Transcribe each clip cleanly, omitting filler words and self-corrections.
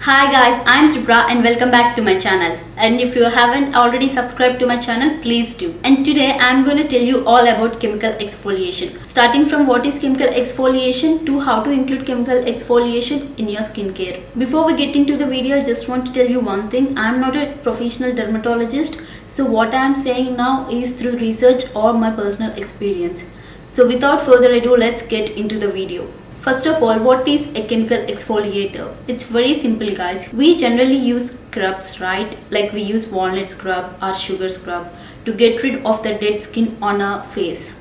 Hi guys, I'm Tripura and welcome back to my channel. And if you haven't already subscribed to my channel, please do. And today I'm going to tell you all about chemical exfoliation. Starting from what is chemical exfoliation to how to include chemical exfoliation in your skincare. Before we get into the video, I just want to tell you one thing. I'm not a professional dermatologist. So what I'm saying now is through research or my personal experience. So without further ado, let's get into the video. First of all, what is a chemical exfoliator? It's very simple guys. We generally use scrubs, right? Like we use walnut scrub or sugar scrub to get rid of the dead skin on our face.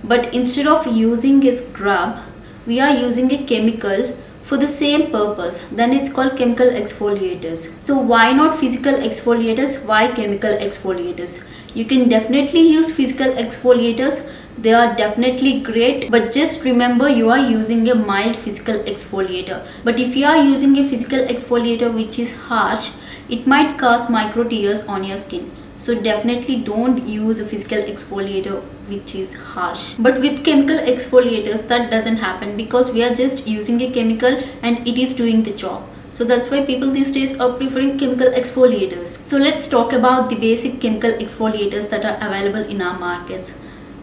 But instead of using a scrub, we are using a chemical for the same purpose. Then it's called chemical exfoliators. So why not physical exfoliators? Why chemical exfoliators? You can definitely use physical exfoliators. They are definitely great, but just remember you are using a mild physical exfoliator. But if you are using a physical exfoliator which is harsh, it might cause micro tears on your skin. So definitely don't use a physical exfoliator which is harsh. But with chemical exfoliators that doesn't happen because we are just using a chemical and it is doing the job. So that's why people these days are preferring chemical exfoliators. So let's talk about the basic chemical exfoliators that are available in our markets.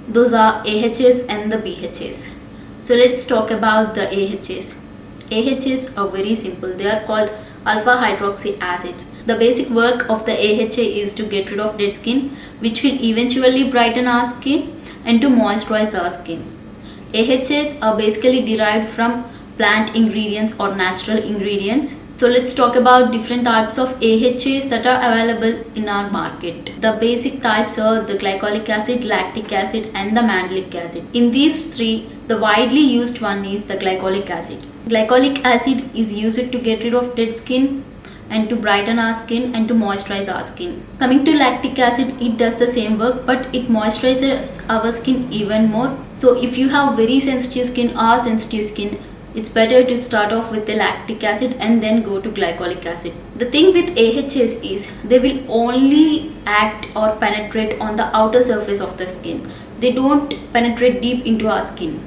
Those are AHAs and the BHAs. So let's talk about the AHAs. AHAs are very simple. They are called alpha hydroxy acids. The basic work of the AHA is to get rid of dead skin, which will eventually brighten our skin and to moisturize our skin. AHAs are basically derived from plant ingredients or natural ingredients. So let's talk about different types of AHAs that are available in our market. The basic types are the glycolic acid, lactic acid and the mandelic acid. In these three, the widely used one is the glycolic acid. Glycolic acid is used to get rid of dead skin and to brighten our skin and to moisturize our skin. Coming to lactic acid, it does the same work but it moisturizes our skin even more. So if you have very sensitive skin or sensitive skin, it's better to start off with the lactic acid and then go to glycolic acid. The thing with AHAs is they will only act or penetrate on the outer surface of the skin. They don't penetrate deep into our skin.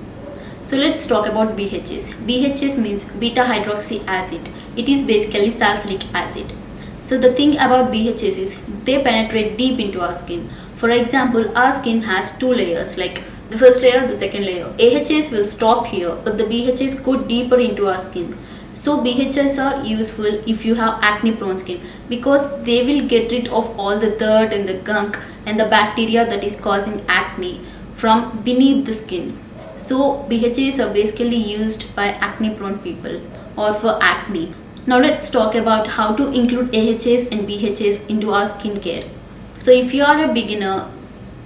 So let's talk about BHAs. BHAs means beta hydroxy acid. It is basically salicylic acid. So the thing about BHAs is they penetrate deep into our skin. For example, our skin has two layers like the first layer, the second layer. AHAs will stop here, but the BHAs go deeper into our skin. So BHAs are useful if you have acne prone skin because they will get rid of all the dirt and the gunk and the bacteria that is causing acne from beneath the skin. So BHAs are basically used by acne prone people or for acne. Now let's talk about how to include AHAs and BHAs into our skincare. So if you are a beginner,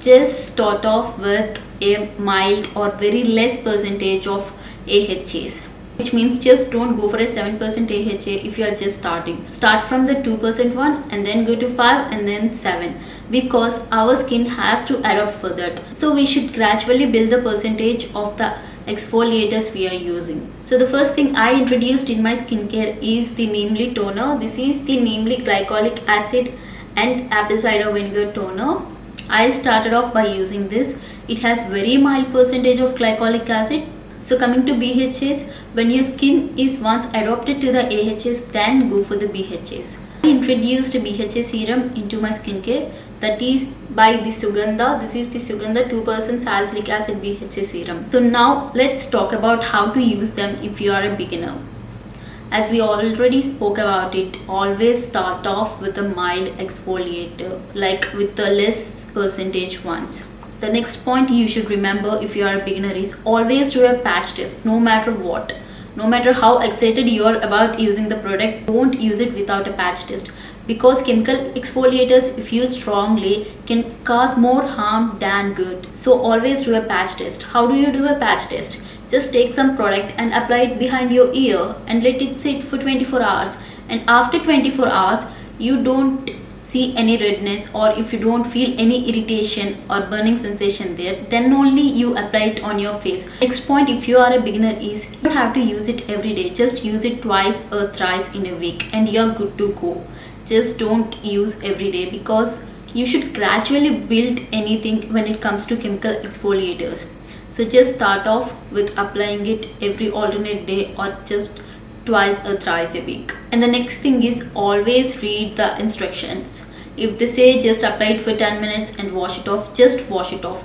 just start off with a mild or very less percentage of AHAs, which means just don't go for a 7% AHA if you are just starting. Start from the 2% one and then go to 5 and then 7 because our skin has to adapt for that. So we should gradually build the percentage of the exfoliators we are using. So the first thing I introduced in my skincare is the Neemly toner. This is the Neemly glycolic acid and apple cider vinegar toner. I started off by using this. It has very mild percentage of glycolic acid. So coming to BHAs, when your skin is once adapted to the AHAs, then go for the BHAs. I introduced a BHA serum into my skincare, that is by the Sugandha. This is the Sugandha 2% salicylic acid BHA serum. So now let's talk about how to use them if you are a beginner. As we already spoke about it, always start off with a mild exfoliator, like with the less percentage ones. The next point you should remember if you are a beginner is always do a patch test, no matter what. No matter how excited you are about using the product, don't use it without a patch test. Because chemical exfoliators, if used strongly, can cause more harm than good. So always do a patch test. How do you do a patch test? Just take some product and apply it behind your ear and let it sit for 24 hours. And after 24 hours, you don't see any redness or if you don't feel any irritation or burning sensation there, then only you apply it on your face. Next point, if you are a beginner, is you don't have to use it every day. Just use it twice or thrice in a week and you're good to go. Just don't use every day because you should gradually build anything when it comes to chemical exfoliators. So just start off with applying it every alternate day or just twice or thrice a week. And the next thing is always read the instructions. If they say just apply it for 10 minutes and wash it off, just wash it off.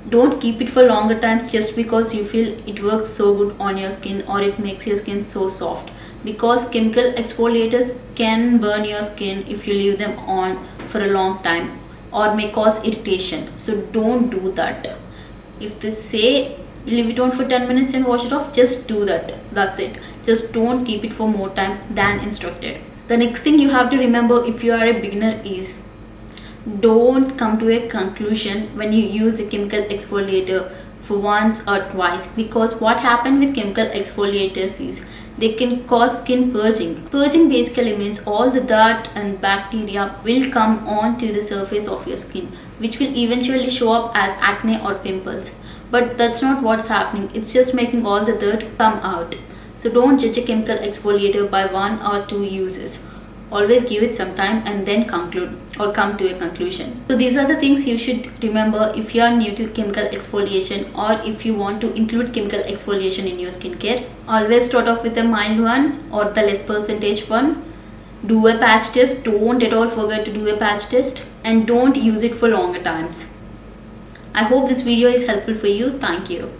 Don't keep it for longer times just because you feel it works so good on your skin or it makes your skin so soft, because chemical exfoliators can burn your skin if you leave them on for a long time or may cause irritation. So don't do that. If they say leave it on for 10 minutes and wash it off, just do that. That's it. Just don't keep it for more time than instructed. The next thing you have to remember if you are a beginner is don't come to a conclusion when you use a chemical exfoliator for once or twice, because what happens with chemical exfoliators is they can cause skin purging. Purging basically means all the dirt and bacteria will come onto the surface of your skin, which will eventually show up as acne or pimples. But that's not what's happening. It's just making all the dirt come out. So don't judge a chemical exfoliator by 1 or 2 uses. Always give it some time and then conclude or come to a conclusion. So these are the things you should remember if you are new to chemical exfoliation or if you want to include chemical exfoliation in your skincare. Always start off with a mild one or the less percentage one. Do a patch test. Don't at all forget to do a patch test, and don't use it for longer times. I hope this video is helpful for you. Thank you.